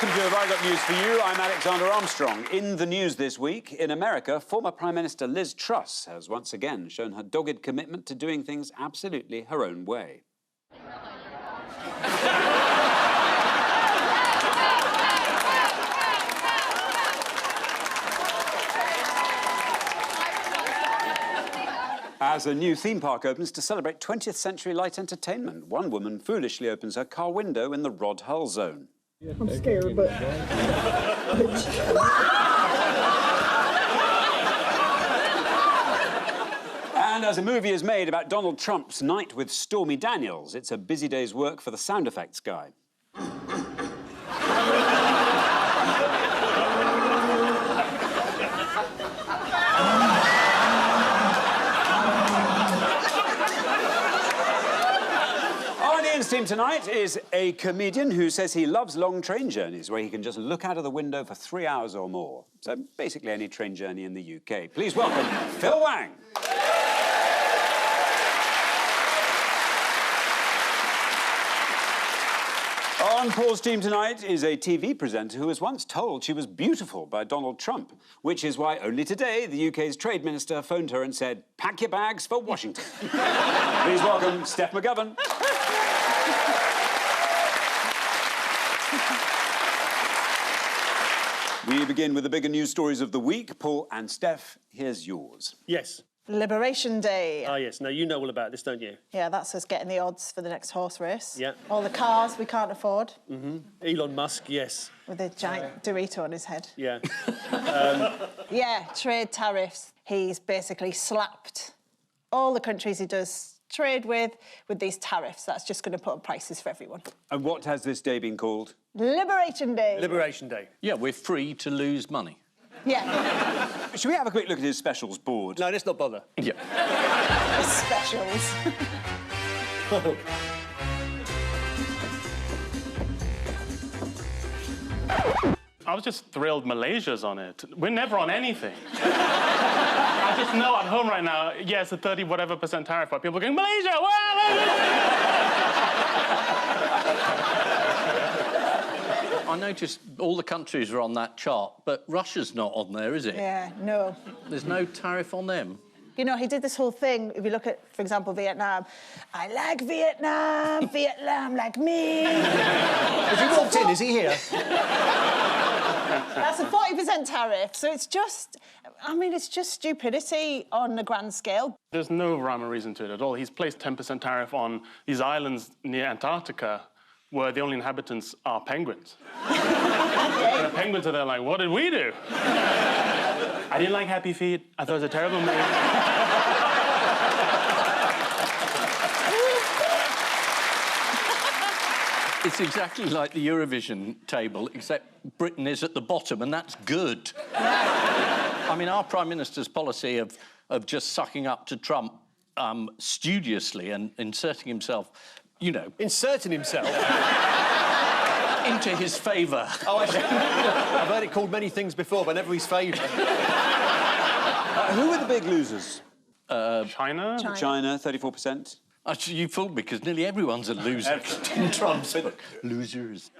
Welcome to Have I Got News for You? I'm Alexander Armstrong. In the news this week, in America, former Prime Minister Liz Truss has once again shown her dogged commitment to doing things absolutely her own way. As a new theme park opens to celebrate 20th century light entertainment, one woman foolishly opens her car window in the Rod Hull zone. I'm scared, but... And as a movie is made about Donald Trump's night with Stormy Daniels, it's a busy day's work for the sound effects guy. Team tonight is a comedian who says he loves long train journeys where he can just look out of the window for 3 hours or more. So basically any train journey in the UK. Please welcome Phil Wang. On Paul's team tonight is a TV presenter who was once told she was beautiful by Donald Trump, which is why only today the UK's trade minister phoned her and said, "Pack your bags for Washington." Please welcome Steph McGovern. We begin with the bigger news stories of the week. Paul and Steph, here's yours. Yes. Liberation Day. Ah, yes. Now, you know all about this, don't you? Yeah, that's us getting the odds for the next horse race. Yeah. All the cars we can't afford. Mm-hmm. Elon Musk, yes. With a giant Dorito on his head. Yeah. Yeah, trade tariffs. He's basically slapped all the countries he does trade with these tariffs. That's just going to put up prices for everyone. And what has this day been called? Liberation Day. Liberation Day. Yeah, we're free to lose money. Yeah. Should we have a quick look at his specials board? No, let's not bother. Yeah. The specials. I was just thrilled Malaysia's on it. We're never on anything. I just know at home right now, yeah, it's a 30-whatever% tariff, but people are going, Malaysia, I noticed all the countries are on that chart, but Russia's not on there, is it? Yeah, no. There's no tariff on them. You know, he did this whole thing, if you look at, for example, Vietnam. I like Vietnam, Vietnam like me. Has he walked in? Is he here? That's a 40% tariff, so it's just, I mean, it's just stupidity on a grand scale. There's no rhyme or reason to it at all. He's placed 10% tariff on these islands near Antarctica where the only inhabitants are penguins. And the penguins are there like, what did we do? I didn't like Happy Feet. I thought it was a terrible movie. It's exactly like the Eurovision table, except Britain is at the bottom, and that's good. I mean, our Prime Minister's policy of just sucking up to Trump studiously and inserting himself, you know... Inserting himself? into his favour. Oh, I've heard it called many things before, but never his favour. Who are the big losers? China? China, 34%. Actually, you fooled me, because nearly everyone's a loser in Trump's book. Losers.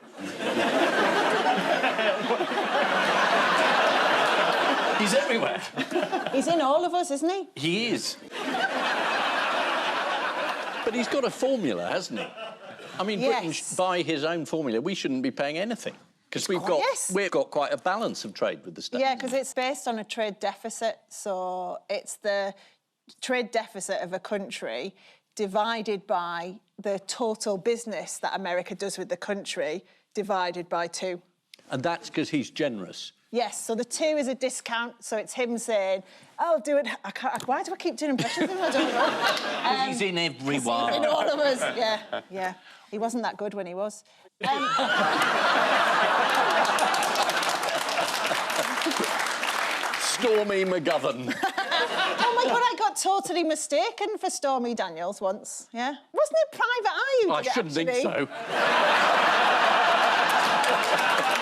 He's everywhere. He's in all of us, isn't he? He is. But he's got a formula, hasn't he? I mean, Yes. Britain, by his own formula, we shouldn't be paying anything. Because we've got quite a balance of trade with the States. Yeah, because it's based on a trade deficit, so it's the trade deficit of a country divided by the total business that America does with the country, divided by 2. And that's because he's generous. Yes, so the 2 is a discount, so it's him saying, I'll do it... why do I keep doing impressions of him? I don't know. He's in everyone. He's in all of us, yeah. He wasn't that good when he was. Stormy McGovern. Oh, my God, I got totally mistaken for Stormy Daniels once, yeah? Wasn't it Private Eye who did I shouldn't think so.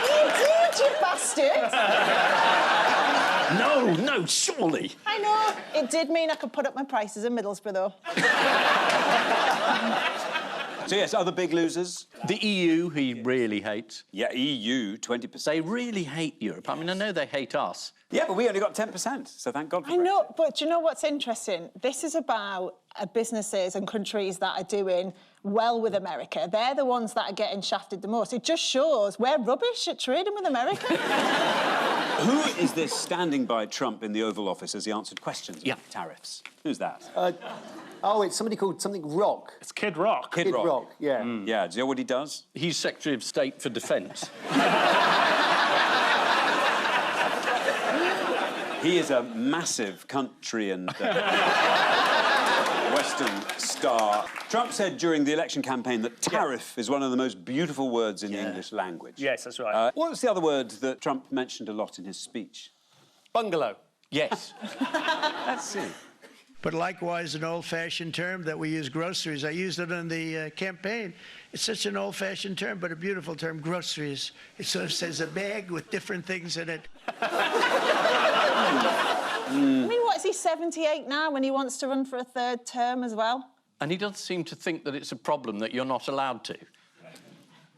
You did, you bastard! No, surely. I know. It did mean I could put up my prices in Middlesbrough, though. So, yes, other big losers? The EU, he really hates. Yeah, EU, 20%. They really hate Europe. I mean, I know they hate us. Yeah, but we only got 10%, so thank God for I know, Brexit. but do you know what's interesting? This is about businesses and countries that are doing well with America. They're the ones that are getting shafted the most. It just shows we're rubbish at trading with America. Who is this standing by Trump in the Oval Office as he answered questions about tariffs? Who's that? Oh, it's somebody called something Rock. It's Kid Rock. Kid Rock. Yeah. Yeah, do you know what he does? He's Secretary of State for Defence. He is a massive country and Western star. Trump said during the election campaign that tariff is one of the most beautiful words in the English language. Yes, that's right. What was the other word that Trump mentioned a lot in his speech? Bungalow. Yes. Let's see. But likewise, an old-fashioned term that we use, groceries. I used it in the campaign. It's such an old-fashioned term, but a beautiful term, groceries. It sort of says a bag with different things in it. I mean, what, is he 78 now when he wants to run for a third term as well? And he doesn't seem to think that it's a problem that you're not allowed to.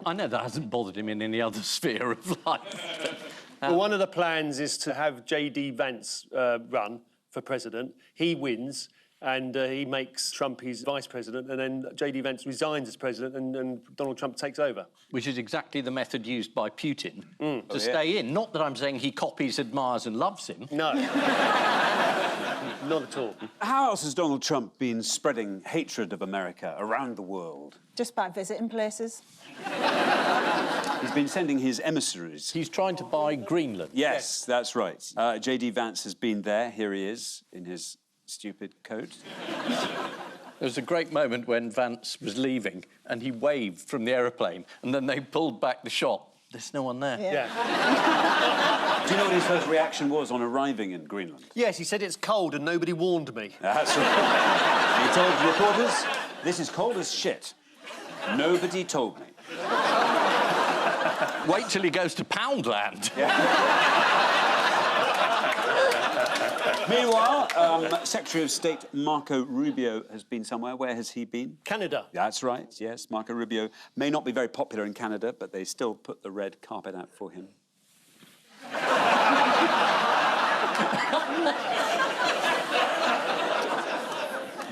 I know that hasn't bothered him in any other sphere of life. Well, one of the plans is to have J.D. Vance run for president. He wins, and he makes Trump his vice president, and then J.D. Vance resigns as president, and Donald Trump takes over. Which is exactly the method used by Putin to stay in. Not that I'm saying he copies, admires and loves him. No. Not at all. How else has Donald Trump been spreading hatred of America around the world? Just by visiting places. He's been sending his emissaries. He's trying to buy Greenland. Yes, that's right. J.D. Vance has been there. Here he is in his stupid coat. There was a great moment when Vance was leaving and he waved from the aeroplane and then they pulled back the shot. There's no one there. Yeah. Do you know what his first reaction was on arriving in Greenland? Yes, he said it's cold and nobody warned me. That's right. He told reporters, "This is cold as shit. Nobody told me." Wait till he goes to Poundland. Meanwhile, Secretary of State Marco Rubio has been somewhere. Where has he been? Canada. That's right, yes. Marco Rubio may not be very popular in Canada, but they still put the red carpet out for him.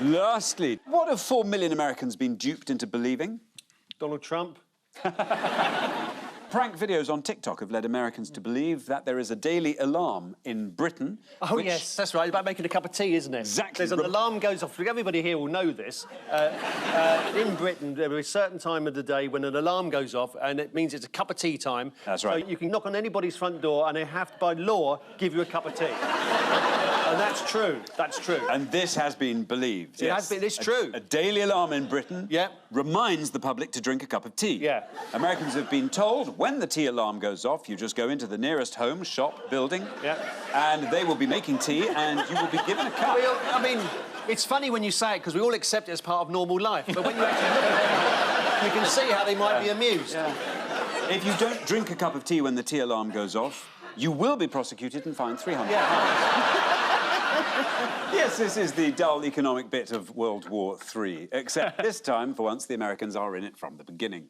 Lastly, what have 4 million Americans been duped into believing? Donald Trump. Prank videos on TikTok have led Americans to believe that there is a daily alarm in Britain. Oh, yes, that's right. About making a cup of tea, isn't it? Exactly. There's an alarm goes off. Everybody here will know this. In Britain, there is a certain time of the day when an alarm goes off, and it means it's a cup of tea time. That's right. So you can knock on anybody's front door, and they have to, by law, give you a cup of tea. And that's true. That's true. And this has been believed. It has been. It's true. A daily alarm in Britain reminds the public to drink a cup of tea. Yeah. Americans have been told when the tea alarm goes off, you just go into the nearest home, shop, building, and they will be making tea, and you will be given a cup. I mean, it's funny when you say it because we all accept it as part of normal life. But when you actually look at it, you can see how they might be amused. If you don't drink a cup of tea when the tea alarm goes off, you will be prosecuted and fined £300. Yes, this is the dull economic bit of World War III, except this time, for once, the Americans are in it from the beginning.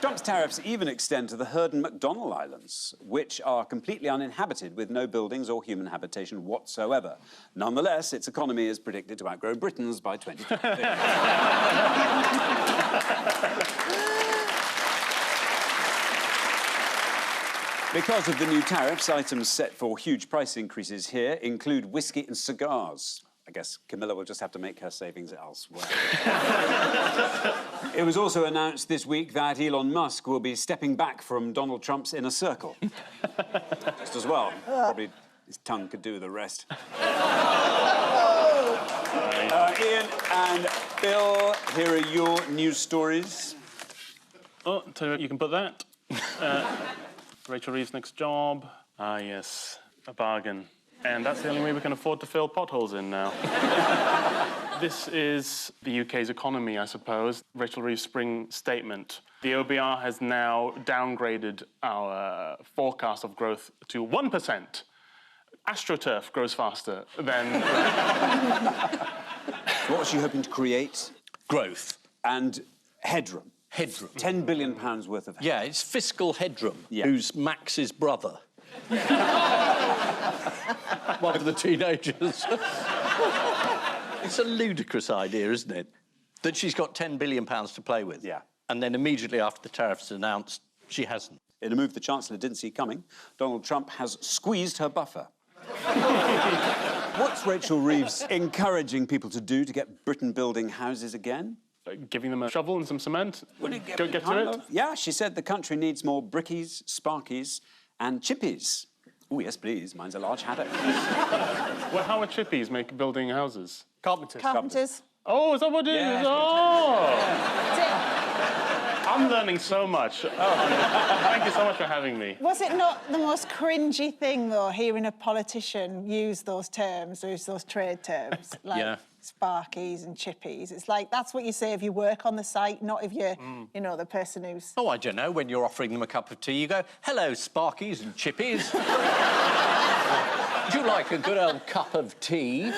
Trump's tariffs even extend to the Heard and McDonald Islands, which are completely uninhabited with no buildings or human habitation whatsoever. Nonetheless, its economy is predicted to outgrow Britain's by 2020. Because of the new tariffs, items set for huge price increases here include whiskey and cigars. I guess Camilla will just have to make her savings elsewhere. It was also announced this week that Elon Musk will be stepping back from Donald Trump's inner circle. Just as well. Probably his tongue could do the rest. Ian and Bill, here are your news stories. Oh, tell you what, you can put that. Rachel Reeves' next job. Ah, yes, a bargain. And that's the only way we can afford to fill potholes in now. This is the UK's economy, I suppose. Rachel Reeves' spring statement. The OBR has now downgraded our forecast of growth to 1%. AstroTurf grows faster than... What was she hoping to create? Growth. And headroom. Headroom. £10 billion worth of headroom. Yeah, it's fiscal headroom, Yeah. who's Max's brother. One of the teenagers. It's a ludicrous idea, isn't it? That she's got £10 billion to play with. Yeah. And then immediately after the tariffs are announced, she hasn't. In a move the Chancellor didn't see coming, Donald Trump has squeezed her buffer. What's Rachel Reeves encouraging people to do to get Britain building houses again? Giving them a shovel and some cement. Go get to Kind it. of. Yeah, she said the country needs more brickies, sparkies and chippies. Oh, yes, please. Mine's a large haddock. Well, how are chippies building houses? Carpenters. Carpenters. Oh, is that what it is? Yeah. Oh! That's I'm learning so much. Oh, thank you so much for having me. it. Was it not the most cringy thing, though, hearing a politician use those terms, use those trade terms, like Yeah. sparkies and chippies? It's like, that's what you say if you work on the site, not if you're, you know, the person who's... Oh, I don't know. When you're offering them a cup of tea, you go, hello, Sparkies and Chippies. Would you like a good old cup of tea?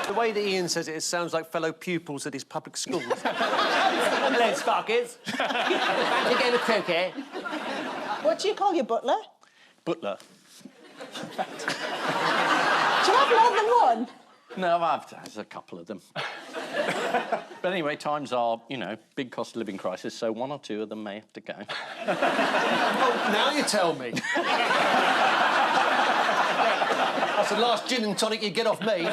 The way that Ian says it sounds like fellow pupils at his public school. Hello, Sparkers. Fancy a game of croquet? What do you call your butler? Butler. Do you have more than one? No, there's a couple of them. But anyway, times are, you know, big cost of living crisis, so one or two of them may have to go. Oh, now you tell me. That's the last gin and tonic you get off me.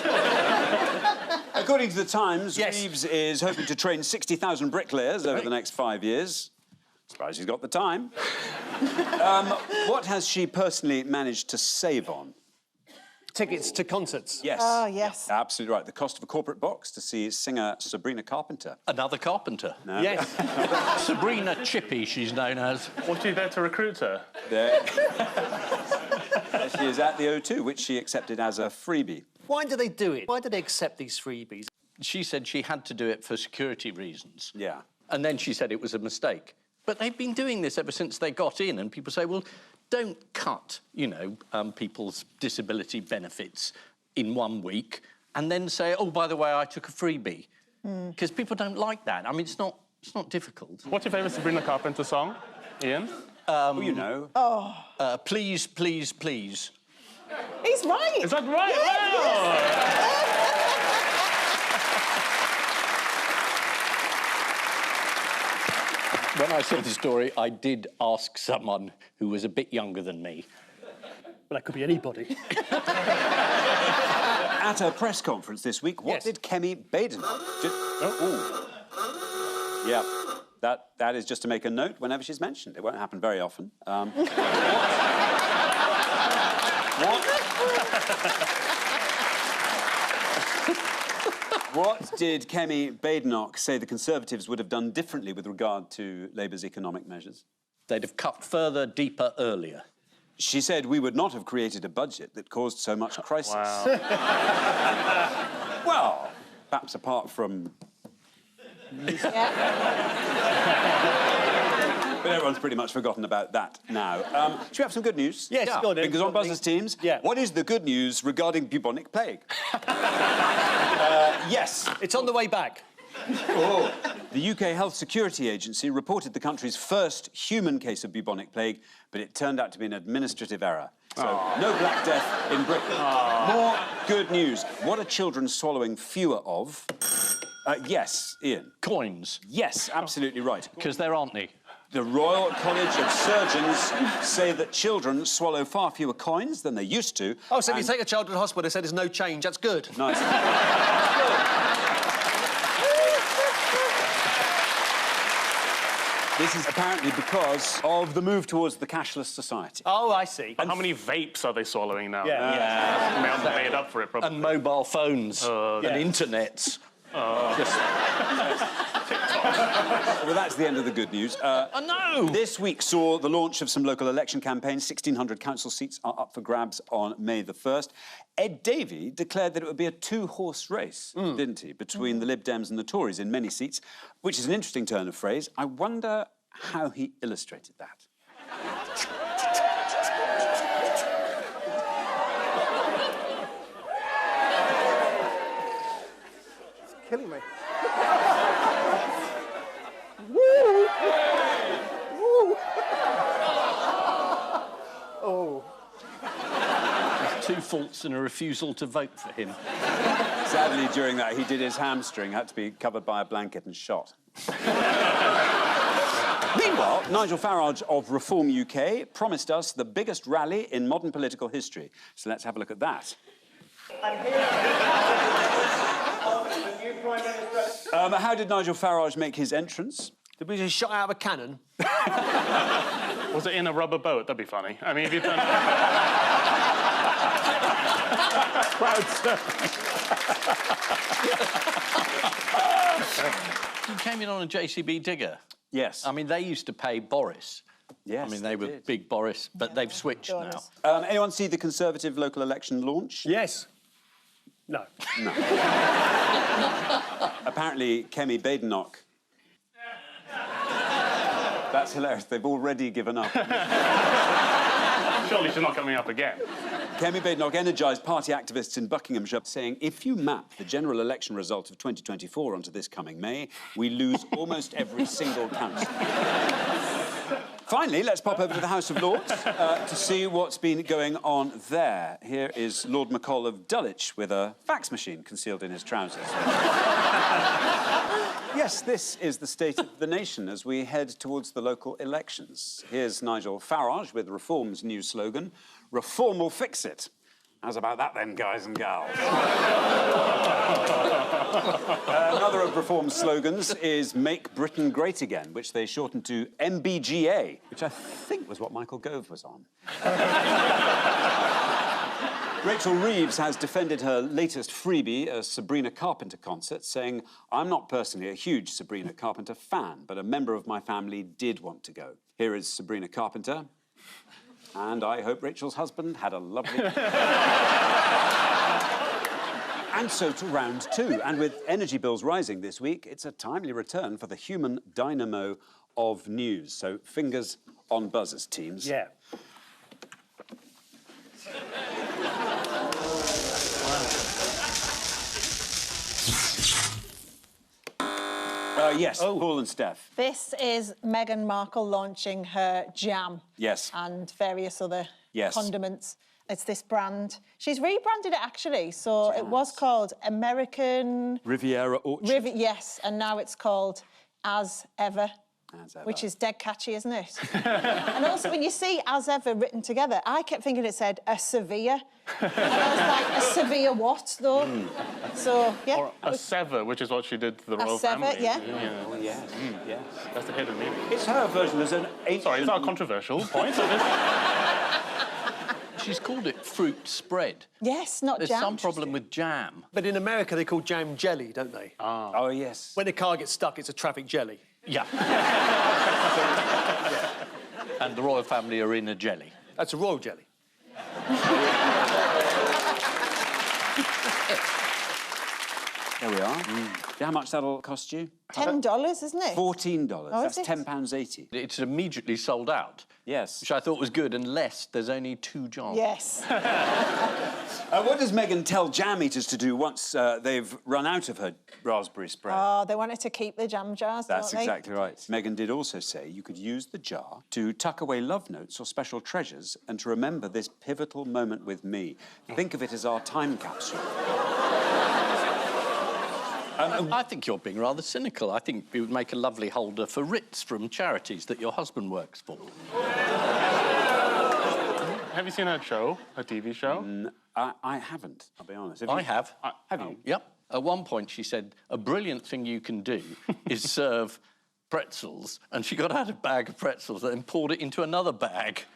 According to the Times, Yes. Reeves is hoping to train 60,000 bricklayers over Right. the next 5 years. Surprised she's got the time. What has she personally managed to save on? Tickets to concerts. Yes. Oh, yes. Absolutely right. The cost of a corporate box to see singer Sabrina Carpenter. Another carpenter. Yes. Sabrina Chippy, she's known as. Was she there to recruit her? There. She is at the O2, which she accepted as a freebie. Why do they do it? Why do they accept these freebies? She said she had to do it for security reasons. Yeah. And then she said it was a mistake. But they've been doing this ever since they got in, and people say, well, don't cut, you know, people's disability benefits in 1 week and then say, oh, by the way, I took a freebie. Because people don't like that. I mean, it's not difficult. What's your favourite Sabrina Carpenter song, Ian? Well, you know. Please, please, please. He's right. Is that right? Yeah, Wow. When I saw the story, I did ask someone who was a bit younger than me. Well, that could be anybody. At a press conference this week, what Yes. did Kemi Baden... Yeah, that is just to make a note whenever she's mentioned. It won't happen very often. What did Kemi Badenoch say the Conservatives would have done differently with regard to Labour's economic measures? They'd have cut further, deeper, earlier. She said we would not have created a budget that caused so much crisis. Wow. Well, perhaps apart from... But everyone's pretty much forgotten about that now. Should we have some good news? Yes, Yeah. go on then. Fingers on buzzers, teams. Yeah. What is the good news regarding bubonic plague? Yes. It's on the way back. The UK Health Security Agency reported the country's first human case of bubonic plague, but it turned out to be an administrative error. So, no Black Death in Britain. More good news. What are children swallowing fewer of? Yes, Ian. Coins, Yes, absolutely right. because there aren't any. The Royal College of Surgeons say that children swallow far fewer coins than they used to. Oh, so if you and- take a child to the hospital, they say there's no change. That's good. Nice. This is apparently because of the move towards the cashless society. Oh, I see. How many vapes are they swallowing now? Yeah. Made up for it, probably. And mobile phones and Yeah. internets. Just... Well, that's the end of the good news. Oh, no! This week saw the launch of some local election campaigns. 1,600 council seats are up for grabs on May the 1st. Ed Davey declared that it would be a two-horse race, didn't he, between the Lib Dems and the Tories in many seats, which is an interesting turn of phrase. I wonder how he illustrated that. Killing me. faults and a refusal to vote for him. Sadly, during that, he did his hamstring, had to be covered by a blanket and shot. Meanwhile, Nigel Farage of Reform UK promised us the biggest rally in modern political history. So let's have a look at that. How did Nigel Farage make his entrance? Did we just shot out of a cannon? Was it in a rubber boat? That'd be funny. I mean, if you turn... He came in on a JCB digger. Yes. I mean, they used to pay Boris. Yes, I mean, they were big Boris, but they've switched now. Anyone see the Conservative local election launch? Yes. No. No. Apparently, Kemi Badenoch. That's hilarious. They've already given up. Surely she's not coming up again. Kemi Badenoch energised party activists in Buckinghamshire, saying, if you map the general election result of 2024 onto this coming May, we lose almost every single council. Finally, let's pop over to the House of Lords to see what's been going on there. Here is Lord McCall of Dulwich with a fax machine concealed in his trousers. Yes, this is the state of the nation as we head towards the local elections. Here's Nigel Farage with Reform's new slogan, Reform will fix it. How's about that then, guys and gals? Another of Reform's slogans is Make Britain Great Again, which they shortened to MBGA, which I think was what Michael Gove was on. Rachel Reeves has defended her latest freebie, a Sabrina Carpenter concert, saying, I'm not personally a huge Sabrina Carpenter fan, but a member of my family did want to go. Here is Sabrina Carpenter, and I hope Rachel's husband had a lovely... And so to round two. And with energy bills rising this week, it's a timely return for the human dynamo of news. So fingers on buzzers, teams. Yeah. Yes, Paul and Steph. This is Meghan Markle launching her jam. Yes. And various other Yes. condiments. It's this brand. She's rebranded it, actually. So it was called American... Riviera Orchard. Yes, and now it's called As Ever. As Ever. Which is dead catchy, isn't it? And also, when you see As Ever written together, I kept thinking it said a severe. And I was like, a severe what, though? So, yeah. Or a sever, which is what she did to the royal sever, family. yeah. Oh, yes, yes. That's the hidden meaning. It's her version as an ancient... Sorry, it's not a controversial point. So this... She's called it fruit spread. Yes, not There's jam. some problem with jam. But in America, they call jam jelly, don't they? Oh, yes. When the car gets stuck, it's a traffic jelly. Yeah. And the royal family are in a jelly. That's a royal jelly. There we are. Do you know how much that'll cost you? $10, isn't it? $14. Oh, That's is it? £10.80. It's immediately sold out. Yes. Which I thought was good, unless there's only 2 jars. Yes. What does Meghan tell jam eaters to do once they've run out of her raspberry spread? Oh, they wanted to keep the jam jars, That's don't they? exactly right. Meghan did also say you could use the jar to tuck away love notes or special treasures and to remember this pivotal moment with me. Think of it as our time capsule. I think you're being rather cynical. I think it would make a lovely holder for writs from charities that your husband works for. Have you seen her show, her TV show? I haven't, I'll be honest. I have. Have you? Yep. At one point, she said, a brilliant thing you can do is serve pretzels. And she got out a bag of pretzels and then poured it into another bag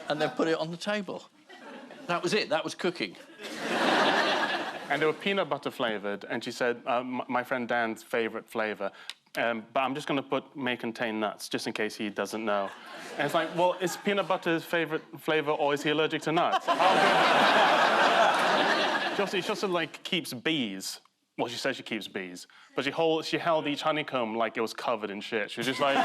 and then put it on the table. That was it. That was cooking. And they were peanut butter flavoured, and she said, my friend Dan's favourite flavour, but I'm just going to may contain nuts, just in case he doesn't know. And it's like, well, is peanut butter his favourite flavour, or is he allergic to nuts? She also, like, keeps bees. Well, she says she keeps bees, but she held each honeycomb like it was covered in shit. She was just like...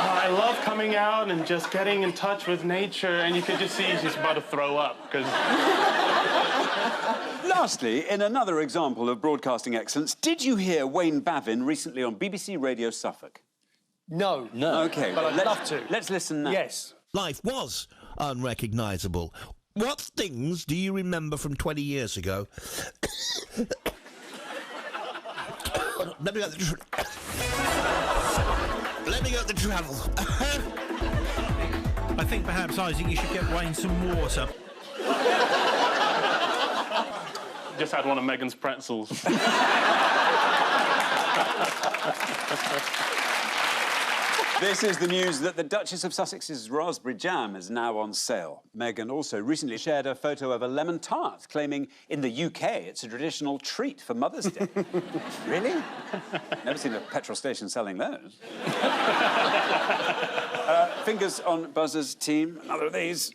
I love coming out and just getting in touch with nature, and you could just see she's about to throw up, because... Lastly, in another example of broadcasting excellence, did you hear Wayne Bavin recently on BBC Radio Suffolk? No. No. OK, But I'd love to. Let's listen now. Yes. Life was unrecognisable. What things do you remember from 20 years ago? Let me get the travel. I think perhaps, Isaac, you should get Wayne some water. Just had one of Megan's pretzels. This is the news that the Duchess of Sussex's raspberry jam is now on sale. Meghan also recently shared a photo of a lemon tart, claiming in the UK it's a traditional treat for Mother's Day. Really? Never seen a petrol station selling those. Fingers on Buzz's team. Another of these.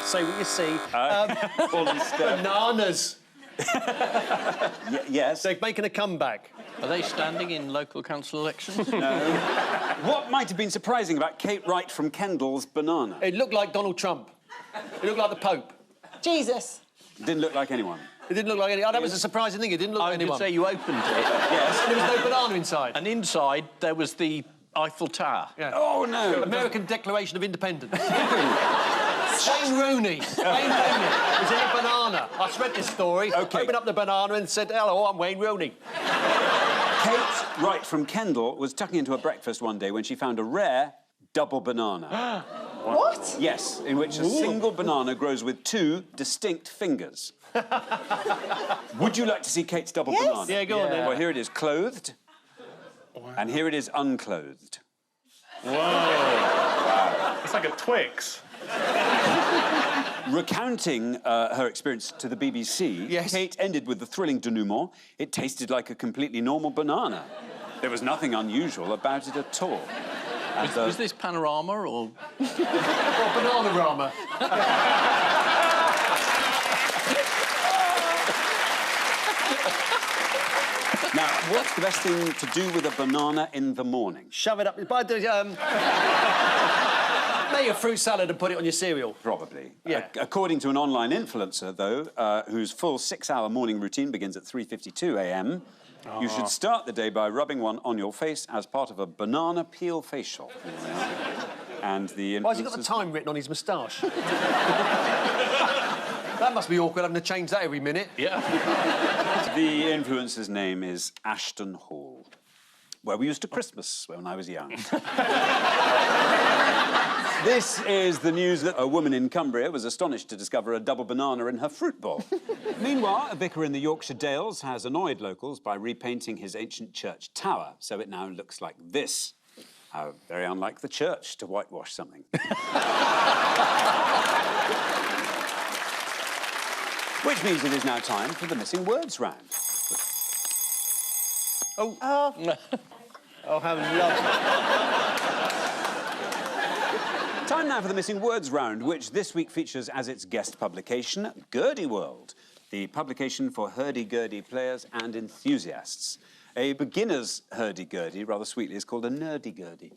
Say what you see. Bananas. Yes. They're making a comeback. Are they standing in local council elections? No. What might have been surprising about Kate Wright from Kendall's banana? It looked like Donald Trump. It looked like the Pope. Jesus. Didn't look like anyone. It didn't look like any... Oh, that was a surprising thing. It didn't look like I anyone. would say you opened it. Yes. And there was no banana inside. And inside, there was the Eiffel Tower. Yeah. Oh, no. American Declaration of Independence. Wayne Rooney. Wayne Rooney was in a banana. I read this story. OK. Opened up the banana and said, hello, I'm Wayne Rooney. Kate Wright from Kendall was tucking into her breakfast one day when she found a rare double banana. What? Yes, in which a single banana grows with two distinct fingers. Would you like to see Kate's double banana? Yeah, go on then. Well, here it is clothed, and here it is unclothed. Whoa. It's like a Twix. Recounting her experience to the BBC, Yes. Kate ended with the thrilling denouement. It tasted like a completely normal banana. There was nothing unusual about it at all. Was this Panorama or...? Or Banana-rama. Now, what's the best thing to do with a banana in the morning? Shove it up... Make a fruit salad and put it on your cereal. Probably. Yeah. According to an online influencer, though, whose full 6-hour morning routine begins at 3:52 a.m, you should start the day by rubbing one on your face as part of a banana peel facial. And the Why has he got the time written on his moustache? That must be awkward, having to change that every minute. Yeah. The influencer's name is Ashton Hall, where we used to Christmas when I was young. This is the news that a woman in Cumbria was astonished to discover a double banana in her fruit bowl. Meanwhile, a vicar in the Yorkshire Dales has annoyed locals by repainting his ancient church tower, so it now looks like this. How very unlike the church to whitewash something. Which means it is now time for the missing words round. Oh, how lovely. Time now for the missing words round, which this week features as its guest publication, Gurdy World, the publication for hurdy-gurdy players and enthusiasts. A beginner's hurdy-gurdy, rather sweetly, is called a nerdy-gurdy.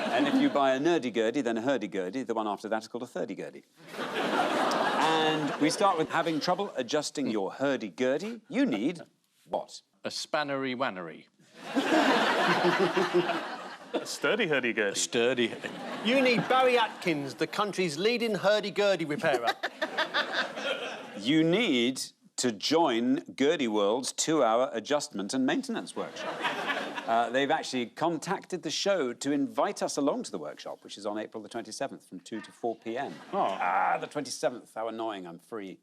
And if you buy a nerdy-gurdy, then a hurdy-gurdy, the one after that is called a thirdy-gurdy. And we start with having trouble adjusting your hurdy-gurdy. You need what? A spannery-wannery. A sturdy hurdy-gurdy. Sturdy. You need Barry Atkins, the country's leading hurdy-gurdy repairer. You need to join Gurdy World's 2-hour adjustment and maintenance workshop. They've actually contacted the show to invite us along to the workshop, which is on April the 27th from 2 to 4 p.m. Oh. The 27th. How annoying. I'm free.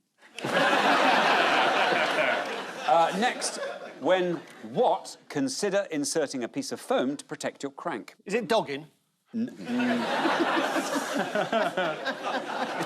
Next, when what, consider inserting a piece of foam to protect your crank. Is it dogging? It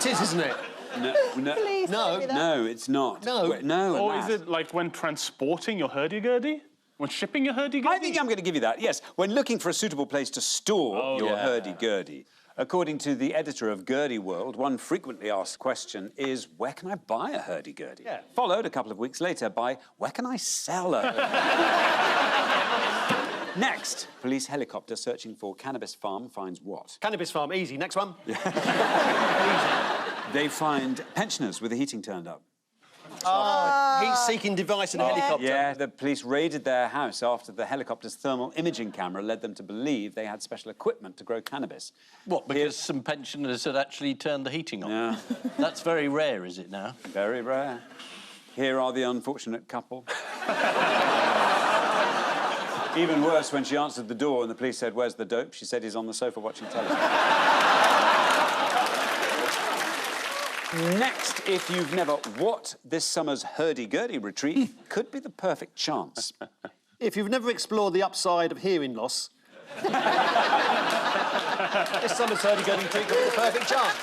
is, isn't it? Please No. tell me that. No, it's not. No. No. Or Matt. is it like when transporting your hurdy-gurdy? When shipping your hurdy-gurdy? I think I'm going to give you that, yes. When looking for a suitable place to store your hurdy-gurdy. According to the editor of Gurdy World, one frequently asked question is, where can I buy a hurdy-gurdy? Yeah. Followed a couple of weeks later by, where can I sell a hurdy-gurdy? Next, police helicopter searching for cannabis farm finds what? Cannabis farm, easy. Next one. They find pensioners with the heating turned up. heat-seeking device in a helicopter. Yeah, the police raided their house after the helicopter's thermal imaging camera led them to believe they had special equipment to grow cannabis. What, because some pensioners had actually turned the heating on? Yeah. That's very rare, is it now? Very rare. Here are the unfortunate couple. Even worse, when she answered the door and the police said, "Where's the dope?" she said, "He's on the sofa watching television." Next, if you've never what this summer's hurdy-gurdy retreat could be the perfect chance. If you've never explored the upside of hearing loss, This summer's hurdy-gurdy treat could be the perfect chance.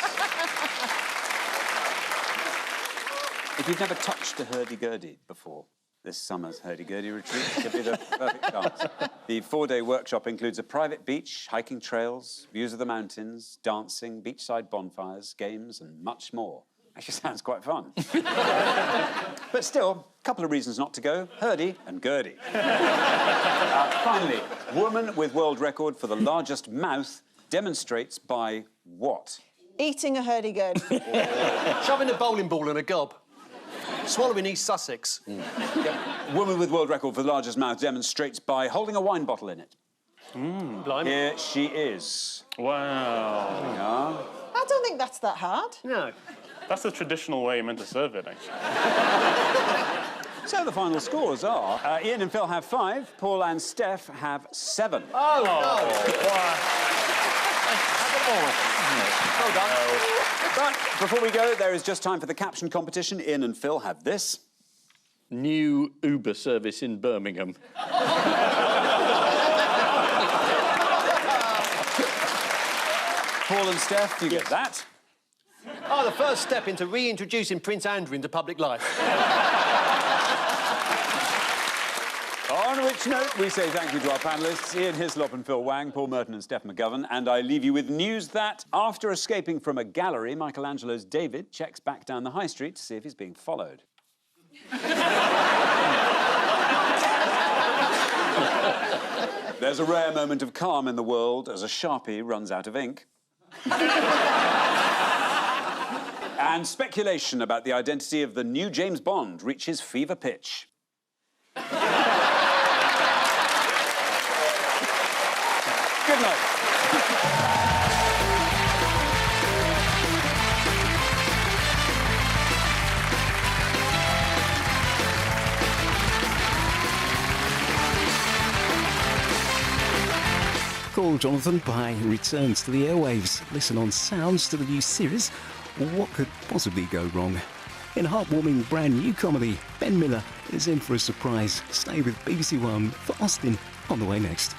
If you've never touched a hurdy-gurdy before, this summer's hurdy-gurdy retreat could be the perfect chance. The 4-day workshop includes a private beach, hiking trails, views of the mountains, dancing, beachside bonfires, games, and much more. Actually sounds quite fun. But still, a couple of reasons not to go. Hurdy and gurdy. Finally, woman with world record for the largest mouth demonstrates by what? Eating a hurdy-gurdy. shoving a bowling ball in a gob, swallowing East Sussex. Woman with world record for the largest mouth demonstrates by holding a wine bottle in it. Blimey. Here she is. Wow. I don't think that's that hard. No. That's the traditional way you're meant to serve it, actually. So the final scores are Ian and Phil have 5, Paul and Steph have 7. Oh, no. Well done. But before we go, there is just time for the caption competition. Ian and Phil have this. New Uber service in Birmingham. Paul and Steph, you get that. Oh, the first step into reintroducing Prince Andrew into public life. On which note, we say thank you to our panellists, Ian Hislop and Phil Wang, Paul Merton and Steph McGovern, and I leave you with news that, after escaping from a gallery, Michelangelo's David checks back down the high street to see if he's being followed. There's a rare moment of calm in the world as a Sharpie runs out of ink. And speculation about the identity of the new James Bond reaches fever pitch. Good night. Call Jonathan Pye returns to the airwaves. Listen on Sounds to the new series, What Could Possibly Go Wrong? In a heartwarming brand new comedy, Ben Miller is in for a surprise. Stay with BBC One for Austin on the way next.